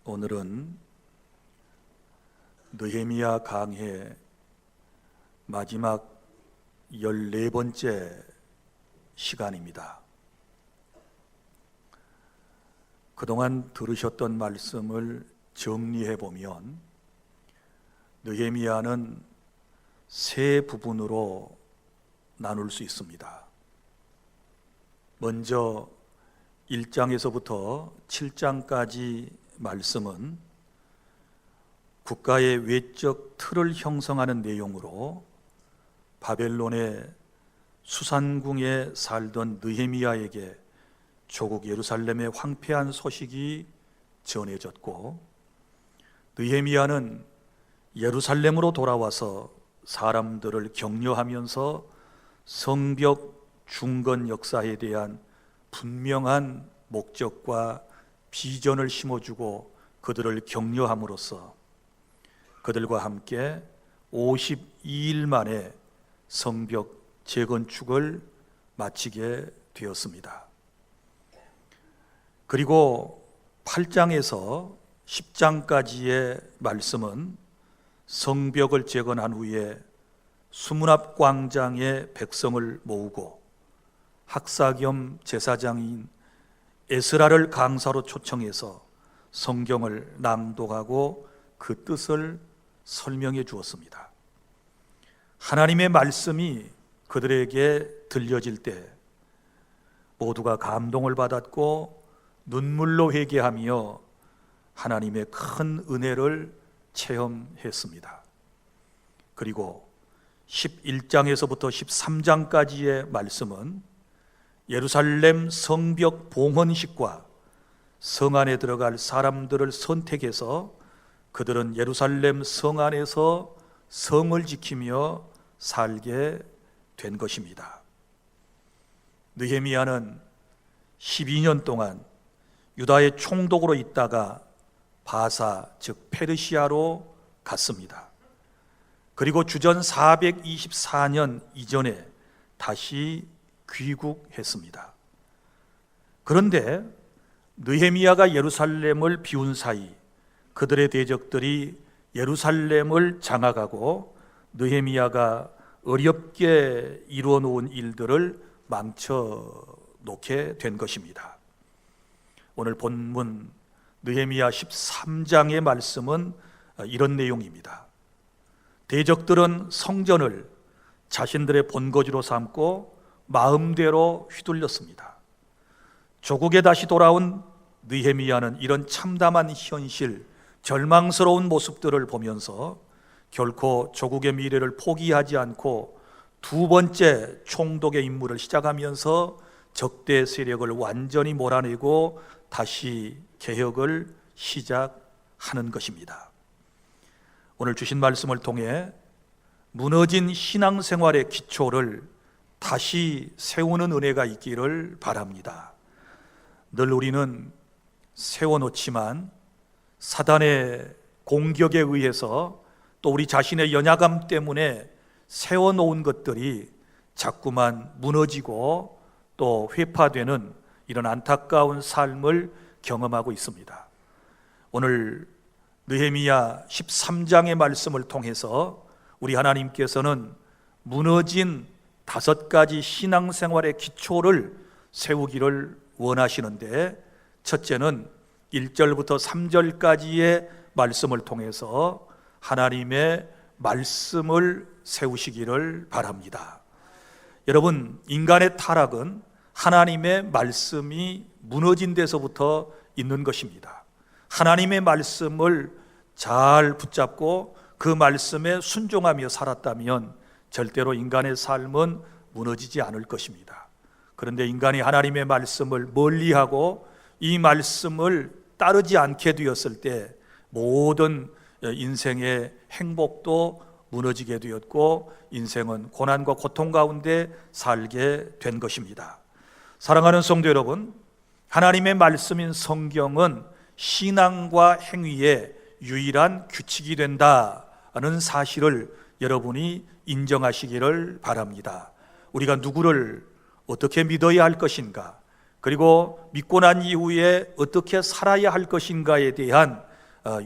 오늘은 느헤미야 강해 마지막 14번째 시간입니다. 그동안 들으셨던 말씀을 정리해 보면 느헤미야는 세 부분으로 나눌 수 있습니다. 먼저 1장에서부터 7장까지 말씀은 국가의 외적 틀을 형성하는 내용으로 바벨론의 수산궁에 살던 느헤미야에게 조국 예루살렘의 황폐한 소식이 전해졌고, 느헤미야는 예루살렘으로 돌아와서 사람들을 격려하면서 성벽 중건 역사에 대한 분명한 목적과 비전을 심어주고 그들을 격려함으로써 그들과 함께 52일 만에 성벽 재건축을 마치게 되었습니다. 그리고 8장에서 10장까지의 말씀은 성벽을 재건한 후에 수문앞 광장에 백성을 모으고 학사 겸 제사장인 에스라를 강사로 초청해서 성경을 낭독하고 그 뜻을 설명해 주었습니다. 하나님의 말씀이 그들에게 들려질 때 모두가 감동을 받았고 눈물로 회개하며 하나님의 큰 은혜를 체험했습니다. 그리고 11장에서부터 13장까지의 말씀은 예루살렘 성벽 봉헌식과 성 안에 들어갈 사람들을 선택해서 그들은 예루살렘 성 안에서 성을 지키며 살게 된 것입니다. 느헤미야는 12년 동안 유다의 총독으로 있다가 바사, 즉 페르시아로 갔습니다. 그리고 주전 424년 이전에 다시 귀국했습니다. 그런데 느헤미야가 예루살렘을 비운 사이 그들의 대적들이 예루살렘을 장악하고 느헤미야가 어렵게 이루어 놓은 일들을 망쳐 놓게 된 것입니다. 오늘 본문 느헤미야 13장의 말씀은 이런 내용입니다. 대적들은 성전을 자신들의 본거지로 삼고 마음대로 휘둘렸습니다. 조국에 다시 돌아온 느헤미야는 이런 참담한 현실, 절망스러운 모습들을 보면서 결코 조국의 미래를 포기하지 않고 두 번째 총독의 임무를 시작하면서 적대 세력을 완전히 몰아내고 다시 개혁을 시작하는 것입니다. 오늘 주신 말씀을 통해 무너진 신앙생활의 기초를 다시 세우는 은혜가 있기를 바랍니다. 늘 우리는 세워놓지만 사단의 공격에 의해서 또 우리 자신의 연약함 때문에 세워놓은 것들이 자꾸만 무너지고 또 회파되는 이런 안타까운 삶을 경험하고 있습니다. 오늘 느헤미야 13장의 말씀을 통해서 우리 하나님께서는 무너진 5가지 신앙생활의 기초를 세우기를 원하시는데, 첫째는 1절부터 3절까지의 말씀을 통해서 하나님의 말씀을 세우시기를 바랍니다. 여러분, 인간의 타락은 하나님의 말씀이 무너진 데서부터 있는 것입니다. 하나님의 말씀을 잘 붙잡고 그 말씀에 순종하며 살았다면 절대로 인간의 삶은 무너지지 않을 것입니다. 그런데 인간이 하나님의 말씀을 멀리하고 이 말씀을 따르지 않게 되었을 때 모든 인생의 행복도 무너지게 되었고 인생은 고난과 고통 가운데 살게 된 것입니다. 사랑하는 성도 여러분, 하나님의 말씀인 성경은 신앙과 행위의 유일한 규칙이 된다는 사실을 여러분이 인정하시기를 바랍니다. 우리가 누구를 어떻게 믿어야 할 것인가, 그리고 믿고 난 이후에 어떻게 살아야 할 것인가에 대한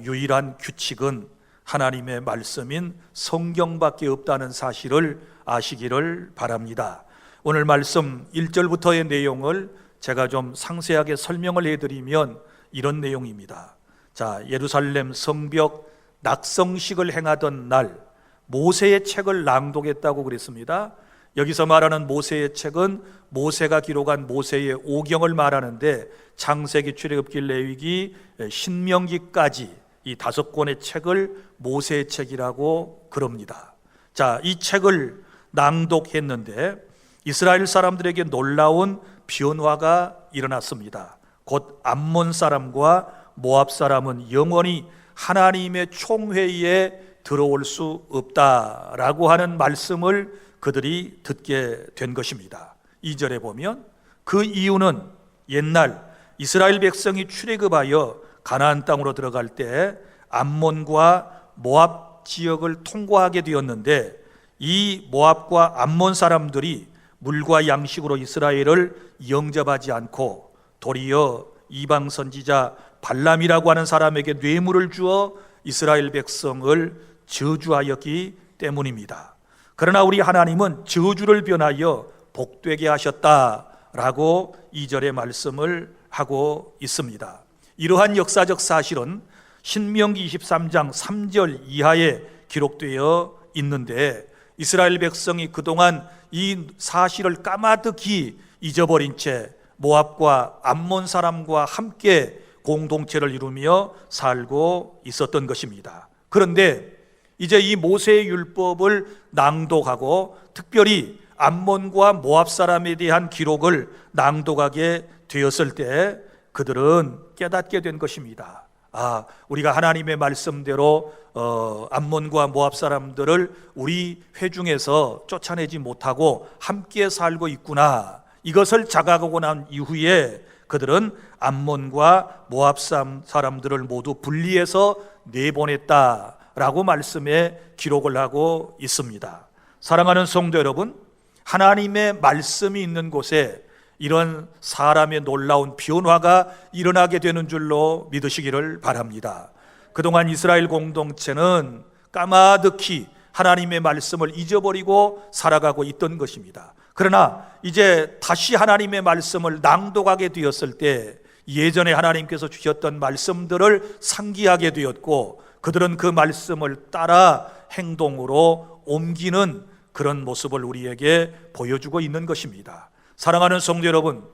유일한 규칙은 하나님의 말씀인 성경밖에 없다는 사실을 아시기를 바랍니다. 오늘 말씀 1절부터의 내용을 제가 좀 상세하게 설명을 해드리면 이런 내용입니다. 자, 예루살렘 성벽 낙성식을 행하던 날 모세의 책을 낭독했다고 그랬습니다. 여기서 말하는 모세의 책은 모세가 기록한 모세의 오경을 말하는데 창세기, 출애굽기, 레위기, 신명기까지 이 5권의 책을 모세의 책이라고 그럽니다. 자, 이 책을 낭독했는데 이스라엘 사람들에게 놀라운 변화가 일어났습니다. 곧 암몬 사람과 모압 사람은 영원히 하나님의 총회에 들어올 수 없다라고 하는 말씀을 그들이 듣게 된 것입니다. 2절에 보면 그 이유는 옛날 이스라엘 백성이 출애굽하여 가나안 땅으로 들어갈 때 암몬과 모압 지역을 통과하게 되었는데 이 모압과 암몬 사람들이 물과 양식으로 이스라엘을 영접하지 않고 도리어 이방 선지자 발람이라고 하는 사람에게 뇌물을 주어 이스라엘 백성을 저주하였기 때문입니다. 그러나 우리 하나님은 저주를 변하여 복되게 하셨다라고 2절의 말씀을 하고 있습니다. 이러한 역사적 사실은 신명기 23장 3절 이하에 기록되어 있는데 이스라엘 백성이 그동안 이 사실을 까마득히 잊어버린 채 모압과 암몬 사람과 함께 공동체를 이루며 살고 있었던 것입니다. 그런데 이제 이 모세의 율법을 낭독하고 특별히 암몬과 모압 사람에 대한 기록을 낭독하게 되었을 때 그들은 깨닫게 된 것입니다. 우리가 하나님의 말씀대로 암몬과 모압 사람들을 우리 회중에서 쫓아내지 못하고 함께 살고 있구나. 이것을 자각하고 난 이후에 그들은 암몬과 모압 사람들을 모두 분리해서 내보냈다라고 말씀에 기록을 하고 있습니다. 사랑하는 성도 여러분, 하나님의 말씀이 있는 곳에 이런 사람의 놀라운 변화가 일어나게 되는 줄로 믿으시기를 바랍니다. 그동안 이스라엘 공동체는 까마득히 하나님의 말씀을 잊어버리고 살아가고 있던 것입니다. 그러나 이제 다시 하나님의 말씀을 낭독하게 되었을 때 예전에 하나님께서 주셨던 말씀들을 상기하게 되었고 그들은 그 말씀을 따라 행동으로 옮기는 그런 모습을 우리에게 보여주고 있는 것입니다. 사랑하는 성도 여러분,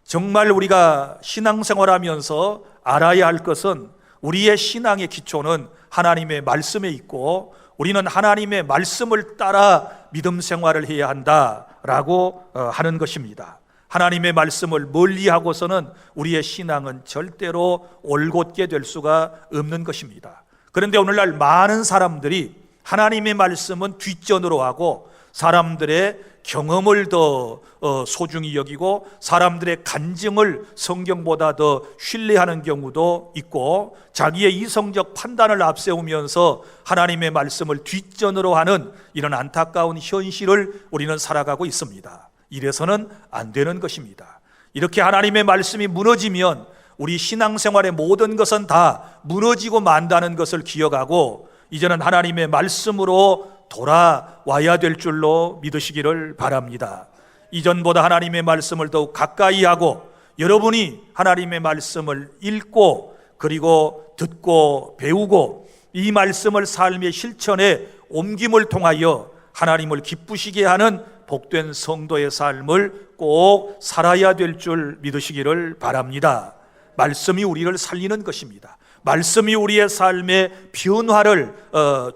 정말 우리가 신앙생활하면서 알아야 할 것은 우리의 신앙의 기초는 하나님의 말씀에 있고 우리는 하나님의 말씀을 따라 믿음 생활을 해야 한다라고 하는 것입니다. 하나님의 말씀을 멀리하고서는 우리의 신앙은 절대로 올곧게 될 수가 없는 것입니다. 그런데 오늘날 많은 사람들이 하나님의 말씀은 뒷전으로 하고 사람들의 경험을 더 소중히 여기고 사람들의 간증을 성경보다 더 신뢰하는 경우도 있고 자기의 이성적 판단을 앞세우면서 하나님의 말씀을 뒷전으로 하는 이런 안타까운 현실을 우리는 살아가고 있습니다. 이래서는 안 되는 것입니다. 이렇게 하나님의 말씀이 무너지면 우리 신앙생활의 모든 것은 다 무너지고 만다는 것을 기억하고 이제는 하나님의 말씀으로 돌아와야 될 줄로 믿으시기를 바랍니다. 이전보다 하나님의 말씀을 더욱 가까이 하고 여러분이 하나님의 말씀을 읽고 그리고 듣고 배우고 이 말씀을 삶의 실천에 옮김을 통하여 하나님을 기쁘시게 하는 복된 성도의 삶을 꼭 살아야 될 줄 믿으시기를 바랍니다. 말씀이 우리를 살리는 것입니다. 말씀이 우리의 삶에 변화를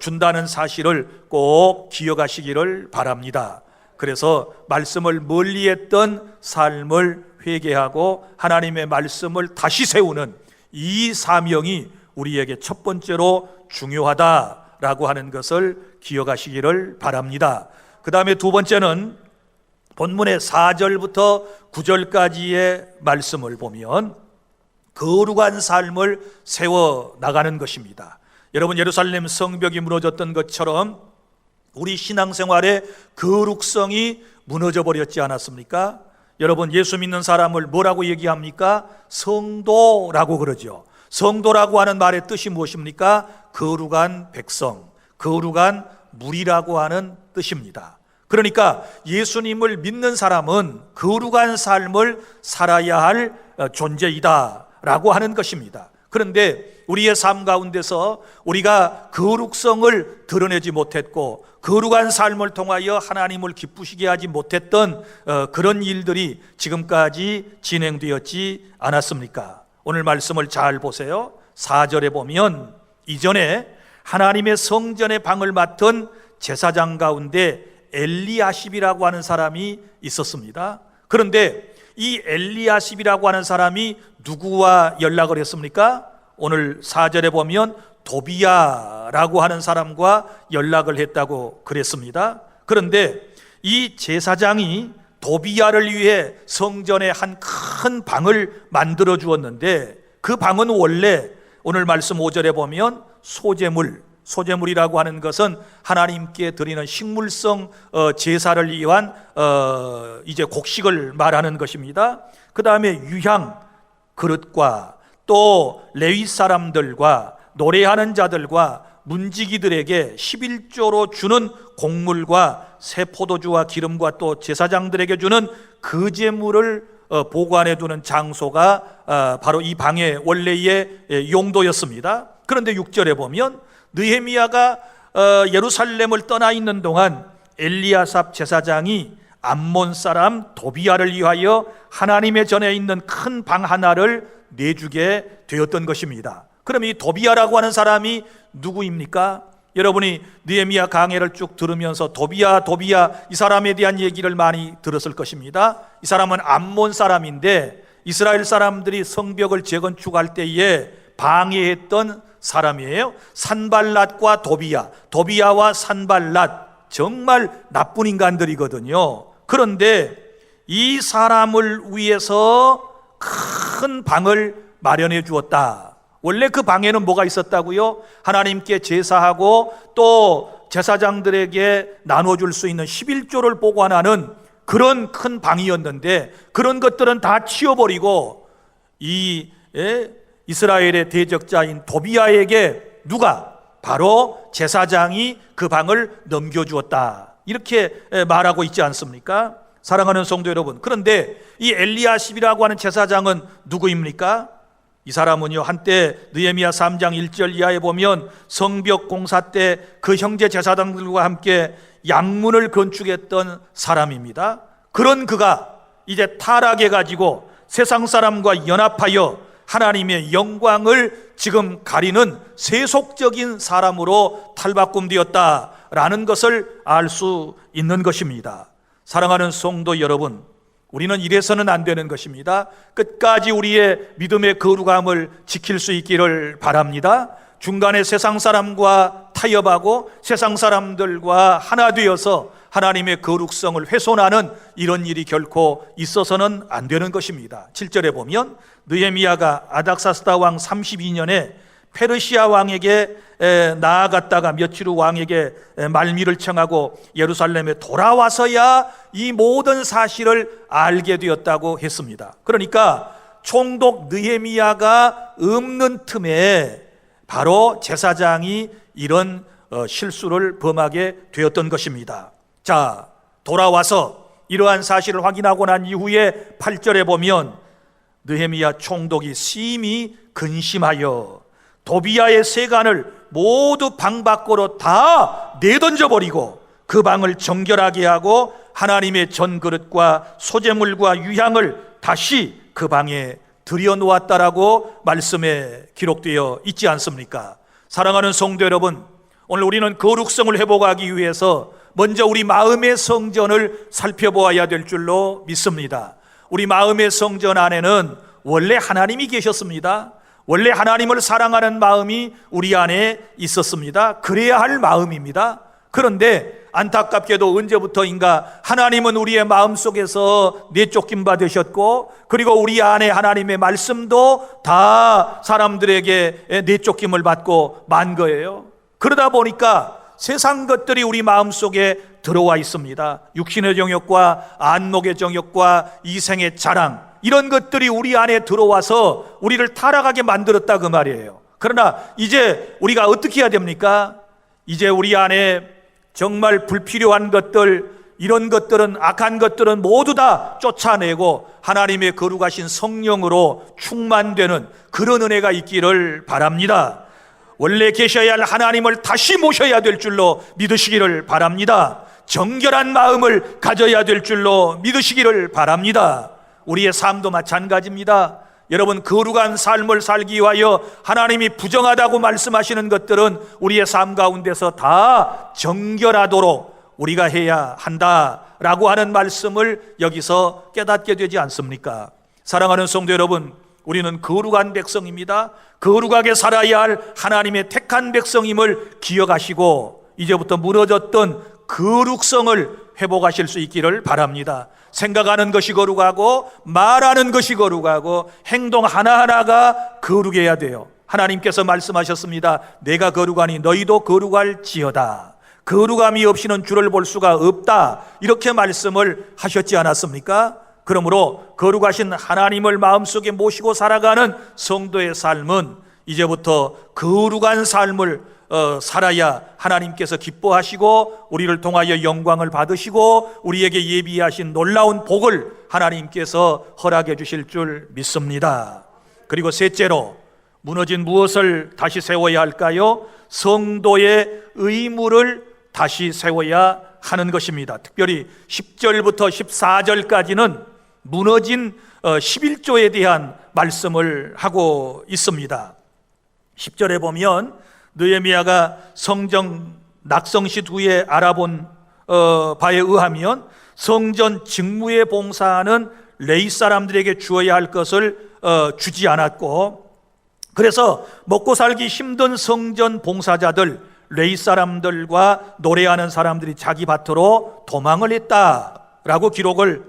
준다는 사실을 꼭 기억하시기를 바랍니다. 그래서 말씀을 멀리했던 삶을 회개하고 하나님의 말씀을 다시 세우는 이 사명이 우리에게 첫 번째로 중요하다라고 하는 것을 기억하시기를 바랍니다. 그 다음에 두 번째는 본문의 4절부터 9절까지의 말씀을 보면 거룩한 삶을 세워 나가는 것입니다. 여러분, 예루살렘 성벽이 무너졌던 것처럼 우리 신앙생활의 거룩성이 무너져 버렸지 않았습니까? 여러분, 예수 믿는 사람을 뭐라고 얘기합니까? 성도라고 그러죠. 성도라고 하는 말의 뜻이 무엇입니까? 거룩한 백성, 거룩한 무리라고 하는 뜻입니다. 그러니까 예수님을 믿는 사람은 거룩한 삶을 살아야 할 존재이다 라고 하는 것입니다. 그런데 우리의 삶 가운데서 우리가 거룩성을 드러내지 못했고 거룩한 삶을 통하여 하나님을 기쁘시게 하지 못했던 그런 일들이 지금까지 진행되었지 않았습니까? 오늘 말씀을 잘 보세요. 4절에 보면 이전에 하나님의 성전의 방을 맡은 제사장 가운데 엘리야십이라고 하는 사람이 있었습니다. 그런데 이 엘리야십이라고 하는 사람이 누구와 연락을 했습니까? 오늘 4절에 보면 도비야라고 하는 사람과 연락을 했다고 그랬습니다. 그런데 이 제사장이 도비야를 위해 성전에 한 큰 방을 만들어 주었는데 그 방은 원래 오늘 말씀 5절에 보면 소제물이라고 하는 것은 하나님께 드리는 식물성 제사를 위한 이제 곡식을 말하는 것입니다. 그 다음에 유향 그릇과 또 레위 사람들과 노래하는 자들과 문지기들에게 11조로 주는 곡물과 새 포도주와 기름과 또 제사장들에게 주는 거제물을 보관해 두는 장소가 바로 이 방의 원래의 용도였습니다. 그런데 6절에 보면 느헤미야가 예루살렘을 떠나 있는 동안 엘리야삽 제사장이 암몬 사람 도비야를 위하여 하나님의 전에 있는 큰 방 하나를 내주게 되었던 것입니다. 그럼 이 도비야라고 하는 사람이 누구입니까? 여러분이 느헤미야 강해를 쭉 들으면서 도비야 이 사람에 대한 얘기를 많이 들었을 것입니다. 이 사람은 암몬 사람인데 이스라엘 사람들이 성벽을 재건축할 때에 방해했던 사람이에요. 산발랏과 도비야와 산발랏, 정말 나쁜 인간들이거든요. 그런데 이 사람을 위해서 큰 방을 마련해 주었다. 원래 그 방에는 뭐가 있었다고요? 하나님께 제사하고 또 제사장들에게 나눠줄 수 있는 11조를 보관하는 그런 큰 방이었는데 그런 것들은 다 치워버리고 이 이스라엘의 대적자인 도비야에게 누가? 바로 제사장이 그 방을 넘겨주었다. 이렇게 말하고 있지 않습니까? 사랑하는 성도 여러분, 그런데 이 엘리야십이라고 하는 제사장은 누구입니까? 이 사람은요, 한때 느헤미야 3장 1절 이하에 보면 성벽 공사 때 그 형제 제사장들과 함께 양문을 건축했던 사람입니다. 그런 그가 이제 타락해가지고 세상 사람과 연합하여 하나님의 영광을 지금 가리는 세속적인 사람으로 탈바꿈되었다라는 것을 알 수 있는 것입니다. 사랑하는 성도 여러분, 우리는 이래서는 안 되는 것입니다. 끝까지 우리의 믿음의 거룩함을 지킬 수 있기를 바랍니다. 중간에 세상 사람과 타협하고 세상 사람들과 하나 되어서 하나님의 거룩성을 훼손하는 이런 일이 결코 있어서는 안 되는 것입니다. 7절에 보면 느헤미야가 아닥사스다 왕 32년에 페르시아 왕에게 나아갔다가 며칠 후 왕에게 말미를 청하고 예루살렘에 돌아와서야 이 모든 사실을 알게 되었다고 했습니다. 그러니까 총독 느헤미야가 없는 틈에 바로 제사장이 이런 실수를 범하게 되었던 것입니다. 자, 돌아와서 이러한 사실을 확인하고 난 이후에 8절에 보면 느헤미야 총독이 심히 근심하여 도비야의 세간을 모두 방 밖으로 다 내던져버리고 그 방을 정결하게 하고 하나님의 전그릇과 소재물과 유향을 다시 그 방에 들여놓았다라고 말씀에 기록되어 있지 않습니까? 사랑하는 성도 여러분, 오늘 우리는 거룩성을 회복하기 위해서 먼저 우리 마음의 성전을 살펴보아야 될 줄로 믿습니다. 우리 마음의 성전 안에는 원래 하나님이 계셨습니다. 원래 하나님을 사랑하는 마음이 우리 안에 있었습니다. 그래야 할 마음입니다. 그런데 안타깝게도 언제부터인가 하나님은 우리의 마음속에서 내쫓김 바 되셨고, 그리고 우리 안에 하나님의 말씀도 다 사람들에게 내쫓김을 받고 만 거예요. 그러다 보니까 세상 것들이 우리 마음속에 들어와 있습니다. 육신의 정욕과 안목의 정욕과 이생의 자랑, 이런 것들이 우리 안에 들어와서 우리를 타락하게 만들었다 그 말이에요. 그러나 이제 우리가 어떻게 해야 됩니까? 이제 우리 안에 정말 불필요한 것들, 이런 것들은, 악한 것들은 모두 다 쫓아내고 하나님의 거룩하신 성령으로 충만되는 그런 은혜가 있기를 바랍니다. 원래 계셔야 할 하나님을 다시 모셔야 될 줄로 믿으시기를 바랍니다. 정결한 마음을 가져야 될 줄로 믿으시기를 바랍니다. 우리의 삶도 마찬가지입니다. 여러분, 거룩한 삶을 살기 위하여 하나님이 부정하다고 말씀하시는 것들은 우리의 삶 가운데서 다 정결하도록 우리가 해야 한다라고 하는 말씀을 여기서 깨닫게 되지 않습니까? 사랑하는 성도 여러분, 우리는 거룩한 백성입니다. 거룩하게 살아야 할 하나님의 택한 백성임을 기억하시고 이제부터 무너졌던 거룩성을 회복하실 수 있기를 바랍니다. 생각하는 것이 거룩하고 말하는 것이 거룩하고 행동 하나하나가 거룩해야 돼요. 하나님께서 말씀하셨습니다. 내가 거룩하니 너희도 거룩할지어다. 거룩함이 없이는 주를 볼 수가 없다, 이렇게 말씀을 하셨지 않았습니까? 그러므로 거룩하신 하나님을 마음속에 모시고 살아가는 성도의 삶은 이제부터 거룩한 삶을 살아야 하나님께서 기뻐하시고 우리를 통하여 영광을 받으시고 우리에게 예비하신 놀라운 복을 하나님께서 허락해 주실 줄 믿습니다. 그리고 셋째로, 무너진 무엇을 다시 세워야 할까요? 성도의 의무를 다시 세워야 하는 것입니다. 특별히 10절부터 14절까지는 무너진 11조에 대한 말씀을 하고 있습니다. 10절에 보면 느헤미야가 성전 낙성시 후에 알아본 바에 의하면 성전 직무에 봉사하는 레위 사람들에게 주어야 할 것을 주지 않았고, 그래서 먹고 살기 힘든 성전 봉사자들, 레위 사람들과 노래하는 사람들이 자기 밭으로 도망을 했다라고 기록을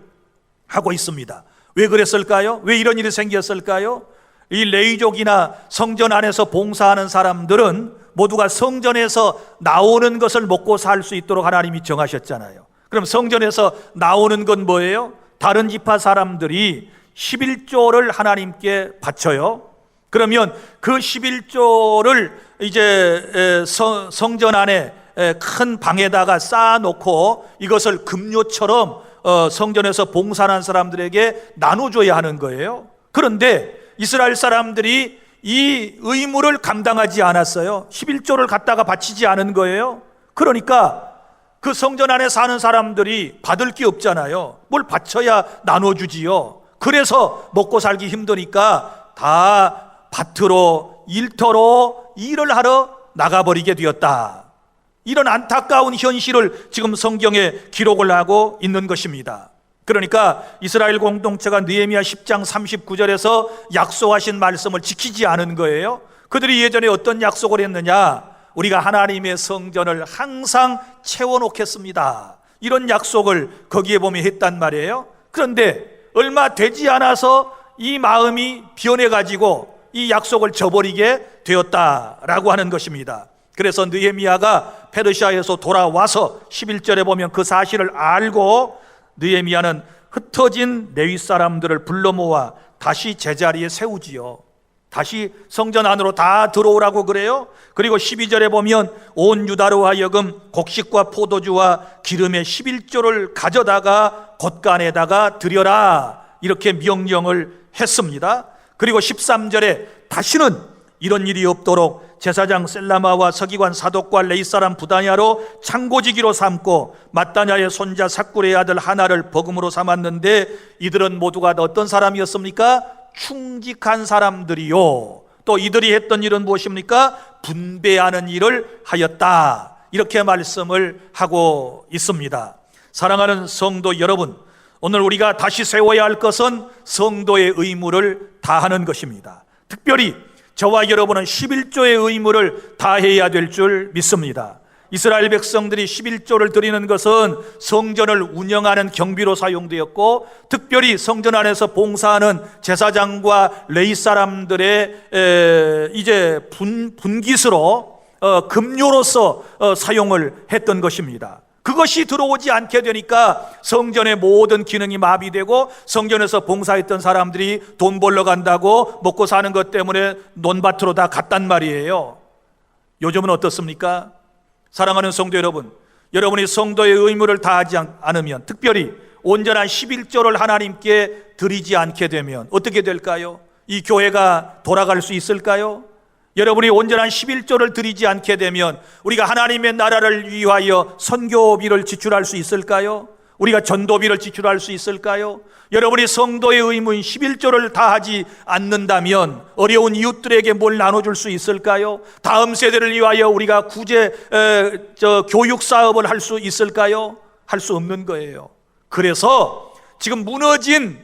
하고 있습니다. 왜 그랬을까요? 왜 이런 일이 생겼을까요? 이 레위족이나 성전 안에서 봉사하는 사람들은 모두가 성전에서 나오는 것을 먹고 살 수 있도록 하나님이 정하셨잖아요. 그럼 성전에서 나오는 건 뭐예요? 다른 지파 사람들이 11조를 하나님께 바쳐요. 그러면 그 11조를 이제 성전 안에 큰 방에다가 쌓아놓고 이것을 급료처럼 성전에서 봉사하는 사람들에게 나눠줘야 하는 거예요. 그런데 이스라엘 사람들이 이 의무를 감당하지 않았어요. 11조를 갖다가 바치지 않은 거예요. 그러니까 그 성전 안에 사는 사람들이 받을 게 없잖아요. 뭘 바쳐야 나눠주지요. 그래서 먹고 살기 힘드니까 다 밭으로, 일터로 일을 하러 나가버리게 되었다. 이런 안타까운 현실을 지금 성경에 기록을 하고 있는 것입니다. 그러니까 이스라엘 공동체가 느헤미야 10장 39절에서 약속하신 말씀을 지키지 않은 거예요. 그들이 예전에 어떤 약속을 했느냐? 우리가 하나님의 성전을 항상 채워놓겠습니다, 이런 약속을 거기에 보면 했단 말이에요. 그런데 얼마 되지 않아서 이 마음이 변해가지고 이 약속을 저버리게 되었다라고 하는 것입니다. 그래서 느헤미야가 페르시아에서 돌아와서 11절에 보면 그 사실을 알고 느헤미야는 흩어진 레위 사람들을 불러 모아 다시 제자리에 세우지요. 다시 성전 안으로 다 들어오라고 그래요. 그리고 12절에 보면 온 유다로 하여금 곡식과 포도주와 기름의 11조를 가져다가 곶간에다가 드려라, 이렇게 명령을 했습니다. 그리고 13절에 다시는 이런 일이 없도록 제사장 셀라마와 서기관 사독과 레위 사람 부다냐로 창고지기로 삼고 마따냐의 손자 삭굴의 아들 하나를 버금으로 삼았는데 이들은 모두가 어떤 사람이었습니까? 충직한 사람들이요. 또 이들이 했던 일은 무엇입니까? 분배하는 일을 하였다, 이렇게 말씀을 하고 있습니다. 사랑하는 성도 여러분, 오늘 우리가 다시 세워야 할 것은 성도의 의무를 다하는 것입니다. 특별히 저와 여러분은 11조의 의무를 다해야 될 줄 믿습니다. 이스라엘 백성들이 11조를 드리는 것은 성전을 운영하는 경비로 사용되었고, 특별히 성전 안에서 봉사하는 제사장과 레위 사람들의 이제 분깃으로 급료로서 사용을 했던 것입니다. 그것이 들어오지 않게 되니까 성전의 모든 기능이 마비되고 성전에서 봉사했던 사람들이 돈 벌러 간다고 먹고 사는 것 때문에 논밭으로 다 갔단 말이에요. 요즘은 어떻습니까? 사랑하는 성도 여러분, 여러분이 성도의 의무를 다하지 않으면, 특별히 온전한 11조를 하나님께 드리지 않게 되면 어떻게 될까요? 이 교회가 돌아갈 수 있을까요? 여러분이 온전한 11조를 드리지 않게 되면 우리가 하나님의 나라를 위하여 선교비를 지출할 수 있을까요? 우리가 전도비를 지출할 수 있을까요? 여러분이 성도의 의무인 11조를 다하지 않는다면 어려운 이웃들에게 뭘 나눠줄 수 있을까요? 다음 세대를 위하여 우리가 교육 사업을 할 수 있을까요? 할 수 없는 거예요. 그래서 지금 무너진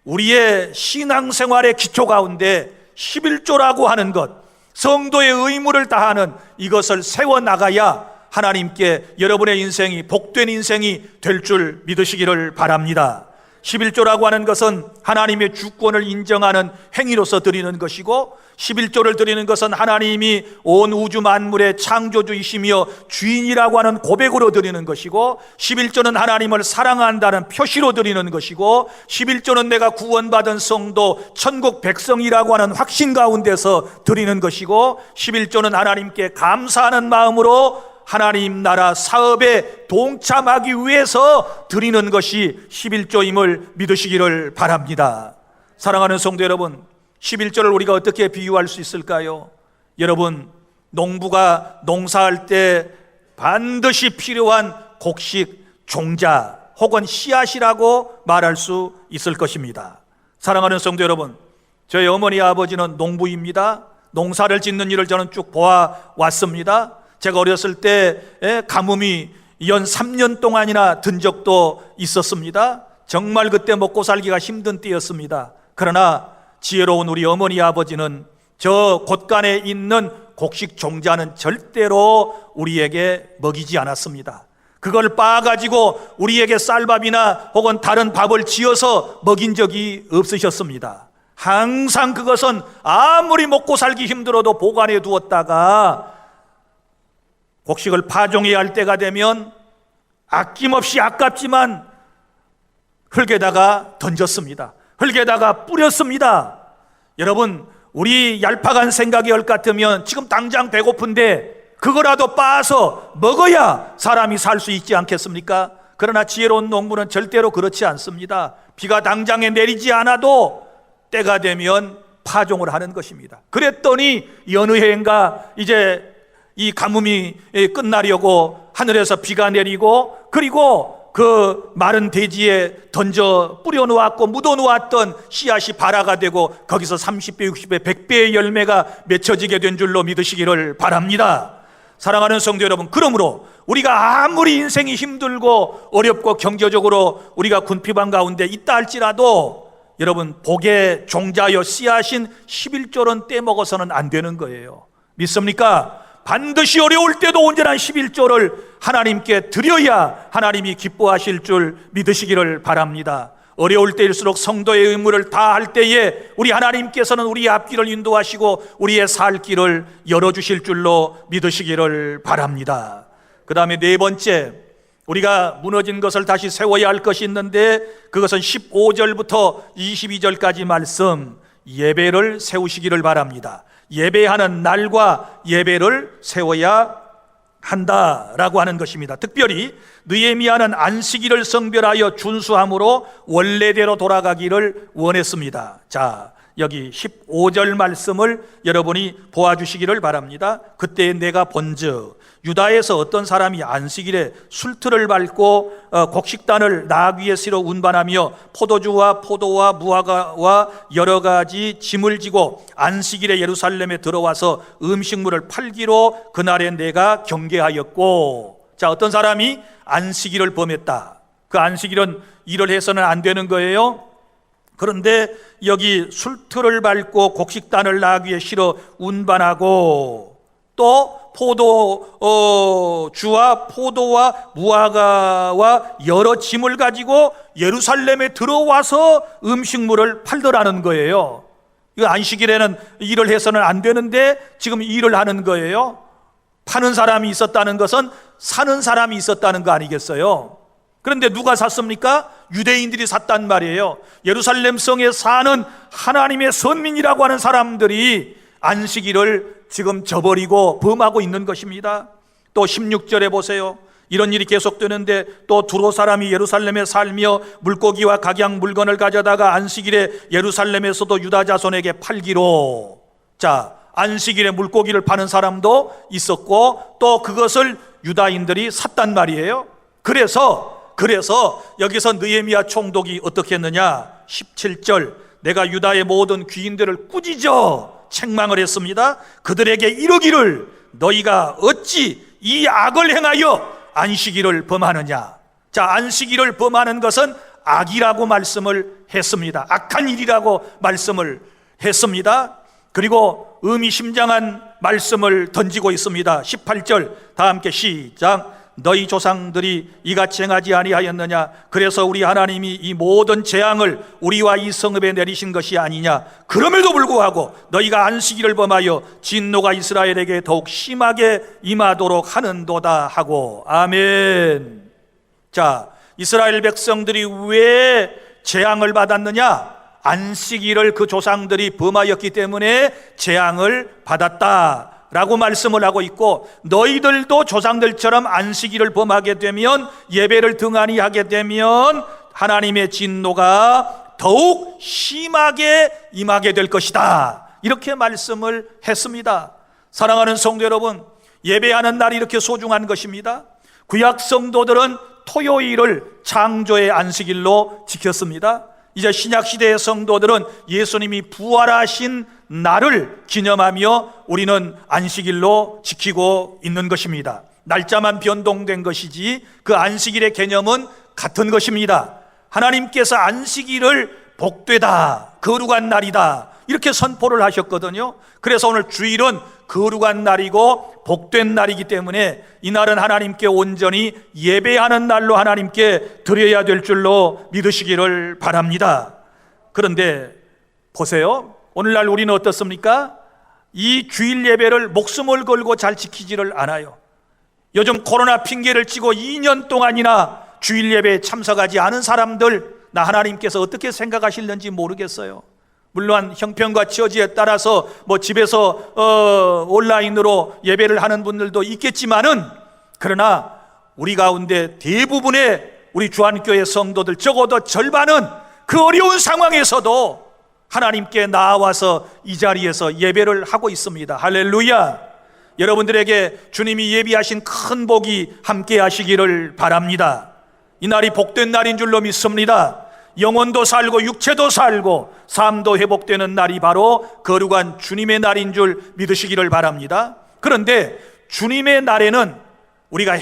우리의 신앙생활의 기초 가운데 11조라고 하는 것, 성도의 의무를 다하는 이것을 세워나가야 하나님께 여러분의 인생이 복된 인생이 될 줄 믿으시기를 바랍니다. 11조라고 하는 것은 하나님의 주권을 인정하는 행위로서 드리는 것이고, 11조를 드리는 것은 하나님이 온 우주 만물의 창조주이시며 주인이라고 하는 고백으로 드리는 것이고, 11조는 하나님을 사랑한다는 표시로 드리는 것이고, 11조는 내가 구원받은 성도 천국 백성이라고 하는 확신 가운데서 드리는 것이고, 11조는 하나님께 감사하는 마음으로 하나님 나라 사업에 동참하기 위해서 드리는 것이 11조임을 믿으시기를 바랍니다. 사랑하는 성도 여러분, 11조를 우리가 어떻게 비유할 수 있을까요? 여러분, 농부가 농사할 때 반드시 필요한 곡식, 종자 혹은 씨앗이라고 말할 수 있을 것입니다. 사랑하는 성도 여러분, 저희 어머니 아버지는 농부입니다. 농사를 짓는 일을 저는 쭉 보아왔습니다. 제가 어렸을 때 가뭄이 연 3년 동안이나 든 적도 있었습니다. 정말 그때 먹고 살기가 힘든 때였습니다. 그러나 지혜로운 우리 어머니 아버지는 저 곳간에 있는 곡식 종자는 절대로 우리에게 먹이지 않았습니다. 그걸 빻아가지고 우리에게 쌀밥이나 혹은 다른 밥을 지어서 먹인 적이 없으셨습니다. 항상 그것은 아무리 먹고 살기 힘들어도 보관해 두었다가 곡식을 파종해야 할 때가 되면 아낌없이 아깝지만 흙에다가 던졌습니다. 흙에다가 뿌렸습니다. 여러분, 우리 얄팍한 생각이 할 것 같으면 지금 당장 배고픈데 그거라도 빻아서 먹어야 사람이 살 수 있지 않겠습니까? 그러나 지혜로운 농부는 절대로 그렇지 않습니다. 비가 당장에 내리지 않아도 때가 되면 파종을 하는 것입니다. 그랬더니 어느 해인가 이제 이 가뭄이 끝나려고 하늘에서 비가 내리고, 그리고 그 마른 대지에 던져 뿌려놓았고 묻어놓았던 씨앗이 발화가 되고 거기서 30배, 60배, 100배의 열매가 맺혀지게 된 줄로 믿으시기를 바랍니다. 사랑하는 성도 여러분, 그러므로 우리가 아무리 인생이 힘들고 어렵고 경제적으로 우리가 군피방 가운데 있다 할지라도 여러분, 복의 종자여 씨앗인 11조는 떼먹어서는 안 되는 거예요. 믿습니까? 반드시 어려울 때도 온전한 11조를 하나님께 드려야 하나님이 기뻐하실 줄 믿으시기를 바랍니다. 어려울 때일수록 성도의 의무를 다할 때에 우리 하나님께서는 우리의 앞길을 인도하시고 우리의 살 길을 열어주실 줄로 믿으시기를 바랍니다. 그 다음에 네 번째, 우리가 무너진 것을 다시 세워야 할 것이 있는데 그것은 15절부터 22절까지 말씀, 예배를 세우시기를 바랍니다. 예배하는 날과 예배를 세워야 한다라고 하는 것입니다. 특별히 느헤미야는 안식일을 성별하여 준수함으로 원래대로 돌아가기를 원했습니다. 자, 여기 15절 말씀을 여러분이 보아주시기를 바랍니다. 그때 내가 본즉 유다에서 어떤 사람이 안식일에 술틀을 밟고 곡식단을 나귀 위에 실어 운반하며 포도주와 포도와 무화과와 여러 가지 짐을 지고 안식일에 예루살렘에 들어와서 음식물을 팔기로 그날에 내가 경계하였고. 자, 어떤 사람이 안식일을 범했다. 그 안식일은 일을 해서는 안 되는 거예요. 그런데 여기 술틀을 밟고 곡식단을 나귀 위에 실어 운반하고 또 포도주와 포도와 무화과와 여러 짐을 가지고 예루살렘에 들어와서 음식물을 팔더라는 거예요. 이거 안식일에는 일을 해서는 안 되는데 지금 일을 하는 거예요. 파는 사람이 있었다는 것은 사는 사람이 있었다는 거 아니겠어요? 그런데 누가 샀습니까? 유대인들이 샀단 말이에요. 예루살렘 성에 사는 하나님의 선민이라고 하는 사람들이 안식일을 지금 저버리고 범하고 있는 것입니다. 또 16절에 보세요. 이런 일이 계속되는데 또 두로 사람이 예루살렘에 살며 물고기와 각양 물건을 가져다가 안식일에 예루살렘에서도 유다 자손에게 팔기로. 자, 안식일에 물고기를 파는 사람도 있었고 또 그것을 유다인들이 샀단 말이에요. 그래서 여기서 느헤미야 총독이 어떻게 했느냐? 17절, 내가 유다의 모든 귀인들을 꾸짖어 책망을 했습니다. 그들에게 이르기를 너희가 어찌 이 악을 행하여 안식일을 범하느냐. 자, 안식일을 범하는 것은 악이라고 말씀을 했습니다. 악한 일이라고 말씀을 했습니다. 그리고 의미심장한 말씀을 던지고 있습니다. 18절 다 함께 시작. 너희 조상들이 이같이 행하지 아니하였느냐? 그래서 우리 하나님이 이 모든 재앙을 우리와 이 성읍에 내리신 것이 아니냐? 그럼에도 불구하고 너희가 안식일을 범하여 진노가 이스라엘에게 더욱 심하게 임하도록 하는도다 하고. 아멘. 자, 이스라엘 백성들이 왜 재앙을 받았느냐? 안식일을 그 조상들이 범하였기 때문에 재앙을 받았다 라고 말씀을 하고 있고, 너희들도 조상들처럼 안식일을 범하게 되면, 예배를 등한히 하게 되면 하나님의 진노가 더욱 심하게 임하게 될 것이다, 이렇게 말씀을 했습니다. 사랑하는 성도 여러분, 예배하는 날이 이렇게 소중한 것입니다. 구약 성도들은 토요일을 창조의 안식일로 지켰습니다. 이제 신약시대의 성도들은 예수님이 부활하신 날을 기념하며 우리는 안식일로 지키고 있는 것입니다. 날짜만 변동된 것이지 그 안식일의 개념은 같은 것입니다. 하나님께서 안식일을 복되다, 거룩한 날이다, 이렇게 선포를 하셨거든요. 그래서 오늘 주일은 거룩한 날이고 복된 날이기 때문에 이 날은 하나님께 온전히 예배하는 날로 하나님께 드려야 될 줄로 믿으시기를 바랍니다. 그런데 보세요, 오늘날 우리는 어떻습니까? 이 주일 예배를 목숨을 걸고 잘 지키지를 않아요. 요즘 코로나 핑계를 치고 2년 동안이나 주일 예배에 참석하지 않은 사람들, 나 하나님께서 어떻게 생각하실는지 모르겠어요. 물론 형편과 처지에 따라서 집에서 온라인으로 예배를 하는 분들도 있겠지만은, 그러나 우리 가운데 대부분의 우리 주안교회 성도들, 적어도 절반은 그 어려운 상황에서도 하나님께 나와서 이 자리에서 예배를 하고 있습니다. 할렐루야. 여러분들에게 주님이 예비하신 큰 복이 함께 하시기를 바랍니다. 이 날이 복된 날인 줄로 믿습니다. 영혼도 살고 육체도 살고 삶도 회복되는 날이 바로 거룩한 주님의 날인 줄 믿으시기를 바랍니다. 그런데 주님의 날에는 우리가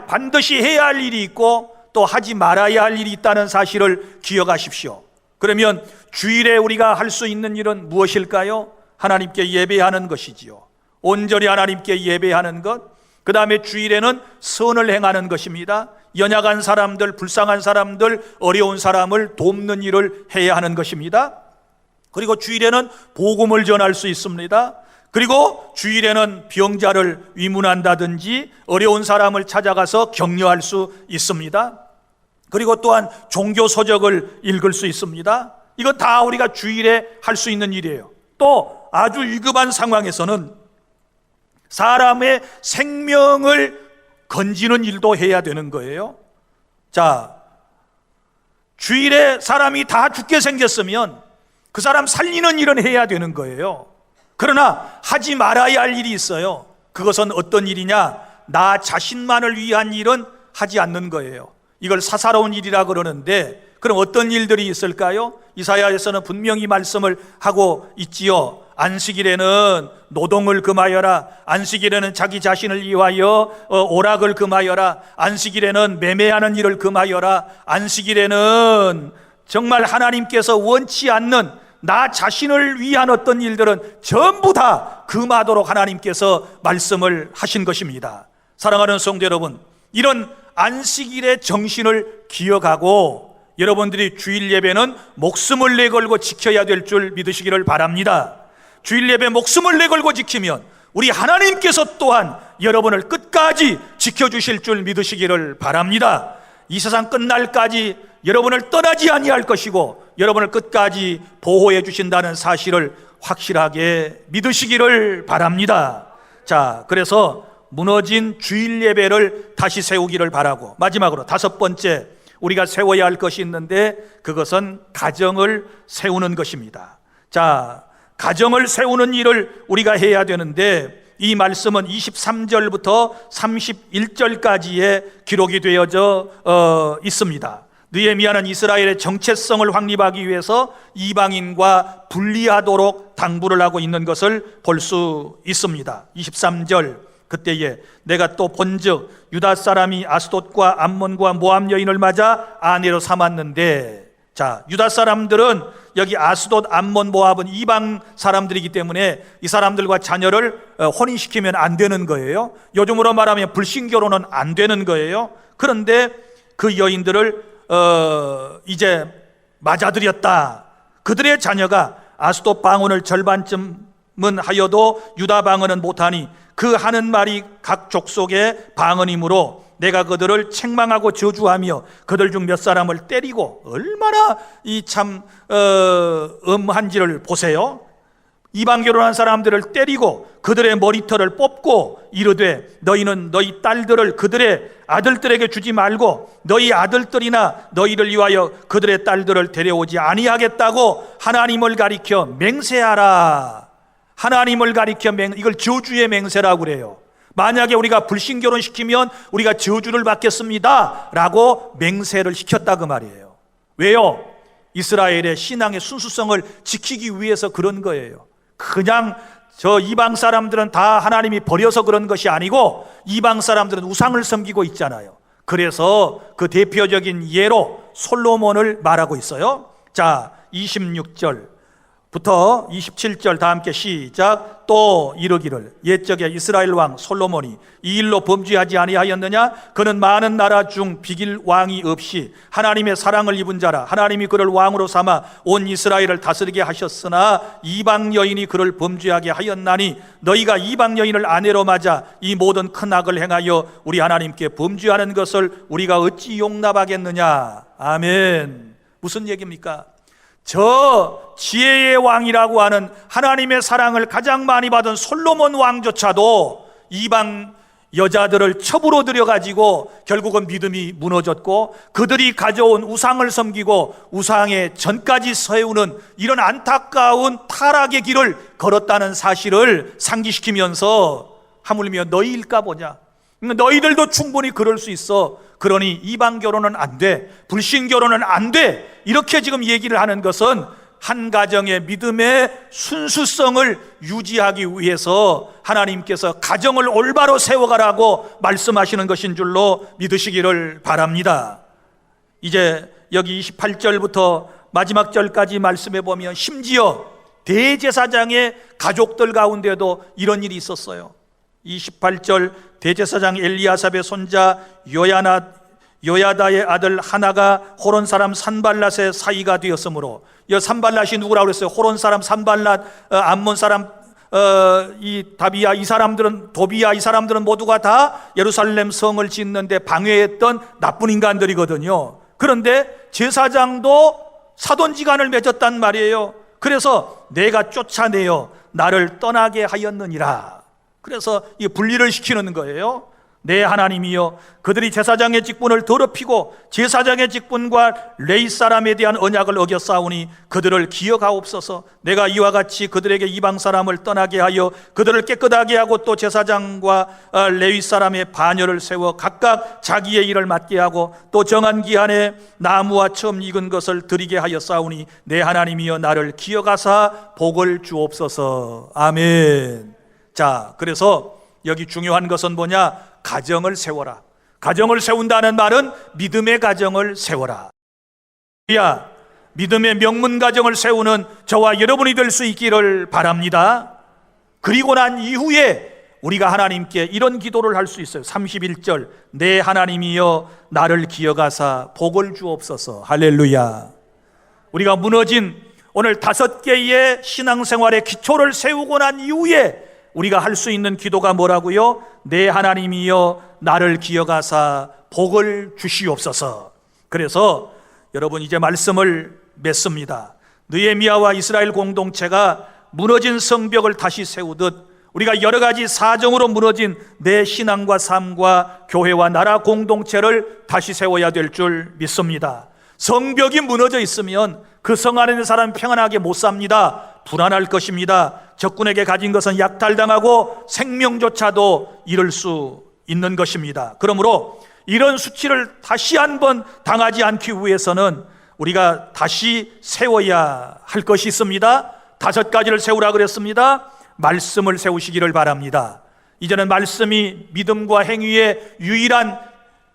반드시 해야 할 일이 있고 또 하지 말아야 할 일이 있다는 사실을 기억하십시오. 그러면 주일에 우리가 할 수 있는 일은 무엇일까요? 하나님께 예배하는 것이지요. 온전히 하나님께 예배하는 것, 그 다음에 주일에는 선을 행하는 것입니다. 연약한 사람들, 불쌍한 사람들, 어려운 사람을 돕는 일을 해야 하는 것입니다. 그리고 주일에는 복음을 전할 수 있습니다. 그리고 주일에는 병자를 위문한다든지 어려운 사람을 찾아가서 격려할 수 있습니다. 그리고 또한 종교 서적을 읽을 수 있습니다. 이거 다 우리가 주일에 할 수 있는 일이에요. 또 아주 위급한 상황에서는 사람의 생명을 건지는 일도 해야 되는 거예요. 자, 주일에 사람이 다 죽게 생겼으면 그 사람 살리는 일은 해야 되는 거예요. 그러나 하지 말아야 할 일이 있어요. 그것은 어떤 일이냐? 나 자신만을 위한 일은 하지 않는 거예요. 이걸 사사로운 일이라 그러는데, 그럼 어떤 일들이 있을까요? 이사야에서는 분명히 말씀을 하고 있지요. 안식일에는 노동을 금하여라. 안식일에는 자기 자신을 위하여 오락을 금하여라. 안식일에는 매매하는 일을 금하여라. 안식일에는 정말 하나님께서 원치 않는 나 자신을 위한 어떤 일들은 전부 다 금하도록 하나님께서 말씀을 하신 것입니다. 사랑하는 성도 여러분, 이런 안식일의 정신을 기억하고 여러분들이 주일 예배는 목숨을 내걸고 지켜야 될 줄 믿으시기를 바랍니다. 주일 예배 목숨을 내걸고 지키면 우리 하나님께서 또한 여러분을 끝까지 지켜주실 줄 믿으시기를 바랍니다. 이 세상 끝날까지 여러분을 떠나지 아니할 것이고 여러분을 끝까지 보호해 주신다는 사실을 확실하게 믿으시기를 바랍니다. 자, 그래서 무너진 주일 예배를 다시 세우기를 바라고, 마지막으로 다섯 번째 우리가 세워야 할 것이 있는데 그것은 가정을 세우는 것입니다. 자, 가정을 세우는 일을 우리가 해야 되는데 이 말씀은 23절부터 31절까지의 기록이 되어져 있습니다. 느헤미야는 이스라엘의 정체성을 확립하기 위해서 이방인과 분리하도록 당부를 하고 있는 것을 볼 수 있습니다. 23절, 그때에 내가 또 본즉 유다 사람이 아스돗과 암몬과 모압 여인을 맞아 아내로 삼았는데, 자, 유다 사람들은 여기 아스돗, 암몬, 모압은 이방 사람들이기 때문에 이 사람들과 자녀를 혼인시키면 안 되는 거예요. 요즘으로 말하면 불신결혼은 안 되는 거예요. 그런데 그 여인들을 이제 맞아들였다. 그들의 자녀가 아스돗 방언을 절반쯤은 하여도 유다 방언은 못하니 그 하는 말이 각 족속의 방언이므로 내가 그들을 책망하고 저주하며 그들 중 몇 사람을 때리고, 얼마나 이 참 엄한지를 보세요. 이방 결혼한 사람들을 때리고 그들의 머리털을 뽑고 이르되 너희는 너희 딸들을 그들의 아들들에게 주지 말고 너희 아들들이나 너희를 위하여 그들의 딸들을 데려오지 아니하겠다고 하나님을 가리켜 맹세하라. 하나님을 가리켜 이걸 저주의 맹세라고 그래요. 만약에 우리가 불신결혼 시키면 우리가 저주를 받겠습니다 라고 맹세를 시켰다 그 말이에요. 왜요? 이스라엘의 신앙의 순수성을 지키기 위해서 그런 거예요. 그냥 저 이방 사람들은 다 하나님이 버려서 그런 것이 아니고 이방 사람들은 우상을 섬기고 있잖아요. 그래서 그 대표적인 예로 솔로몬을 말하고 있어요. 자, 26절부터 27절 다 함께 시작. 또 이르기를 옛적에 이스라엘 왕 솔로몬이 이 일로 범죄하지 아니하였느냐? 그는 많은 나라 중 비길 왕이 없이 하나님의 사랑을 입은 자라. 하나님이 그를 왕으로 삼아 온 이스라엘을 다스리게 하셨으나 이방 여인이 그를 범죄하게 하였나니 너희가 이방 여인을 아내로 맞아 이 모든 큰 악을 행하여 우리 하나님께 범죄하는 것을 우리가 어찌 용납하겠느냐? 아멘. 무슨 얘기입니까? 저 지혜의 왕이라고 하는 하나님의 사랑을 가장 많이 받은 솔로몬 왕조차도 이방 여자들을 첩으로 들여가지고 결국은 믿음이 무너졌고 그들이 가져온 우상을 섬기고 우상의 전까지 세우는 이런 안타까운 타락의 길을 걸었다는 사실을 상기시키면서 하물며 너희일까 보냐, 너희들도 충분히 그럴 수 있어. 그러니 이방 결혼은 안 돼, 불신 결혼은 안 돼, 이렇게 지금 얘기를 하는 것은 한 가정의 믿음의 순수성을 유지하기 위해서 하나님께서 가정을 올바로 세워가라고 말씀하시는 것인 줄로 믿으시기를 바랍니다. 이제 여기 28절부터 마지막 절까지 말씀해 보면 심지어 대제사장의 가족들 가운데도 이런 일이 있었어요. 28절, 대제사장 엘리야삽의 손자 요야다의 아들 하나가 호론 사람 산발랏의 사이가 되었으므로, 이 산발랏이 누구라고 그랬어요? 호론 사람 산발랏, 암몬 사람 이 다비야, 이 사람들은, 도비야, 이 사람들은 모두가 다 예루살렘 성을 짓는데 방해했던 나쁜 인간들이거든요. 그런데 제사장도 사돈지간을 맺었단 말이에요. 그래서 내가 쫓아내어 나를 떠나게 하였느니라. 그래서 이 분리를 시키는 거예요. 내 하나님이여, 그들이 제사장의 직분을 더럽히고 제사장의 직분과 레위 사람에 대한 언약을 어겨 싸우니 그들을 기억하옵소서. 내가 이와 같이 그들에게 이방 사람을 떠나게 하여 그들을 깨끗하게 하고 또 제사장과 레위 사람의 반열을 세워 각각 자기의 일을 맡게 하고 또 정한 기한에 나무와 처음 익은 것을 드리게 하여 싸우니 내 하나님이여, 나를 기억하사 복을 주옵소서. 아멘. 자, 그래서 여기 중요한 것은 뭐냐? 가정을 세워라. 가정을 세운다는 말은 믿음의 가정을 세워라. 믿음의 명문 가정을 세우는 저와 여러분이 될 수 있기를 바랍니다. 그리고 난 이후에 우리가 하나님께 이런 기도를 할 수 있어요. 31절, 내 하나님이여, 나를 기억하사 복을 주옵소서. 할렐루야. 우리가 무너진 오늘 5개의 신앙생활의 기초를 세우고 난 이후에 우리가 할 수 있는 기도가 뭐라고요? 내 하나님이여 나를 기억하사 복을 주시옵소서. 그래서 여러분 이제 말씀을 맺습니다. 느헤미야와 이스라엘 공동체가 무너진 성벽을 다시 세우듯 우리가 여러 가지 사정으로 무너진 내 신앙과 삶과 교회와 나라 공동체를 다시 세워야 될 줄 믿습니다. 성벽이 무너져 있으면 그 성 안에 있는 사람은 평안하게 못 삽니다. 불안할 것입니다. 적군에게 가진 것은 약탈당하고 생명조차도 잃을 수 있는 것입니다. 그러므로 이런 수치를 다시 한번 당하지 않기 위해서는 우리가 다시 세워야 할 것이 있습니다. 5가지를 세우라 그랬습니다. 말씀을 세우시기를 바랍니다. 이제는 말씀이 믿음과 행위의 유일한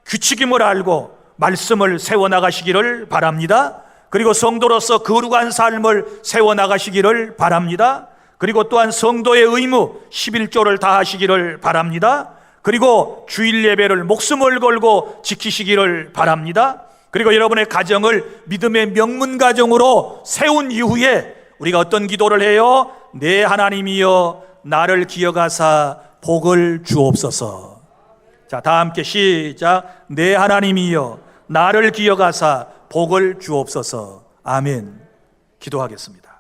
규칙임을 알고 말씀을 세워나가시기를 바랍니다. 그리고 성도로서 거룩한 삶을 세워나가시기를 바랍니다. 그리고 또한 성도의 의무 11조를 다하시기를 바랍니다. 그리고 주일 예배를 목숨을 걸고 지키시기를 바랍니다. 그리고 여러분의 가정을 믿음의 명문 가정으로 세운 이후에 우리가 어떤 기도를 해요? 내 하나님이여 나를 기억하사 복을 주옵소서. 자, 다 함께 시작. 내 하나님이여 나를 기억하사 복을 주옵소서. 아멘. 기도하겠습니다.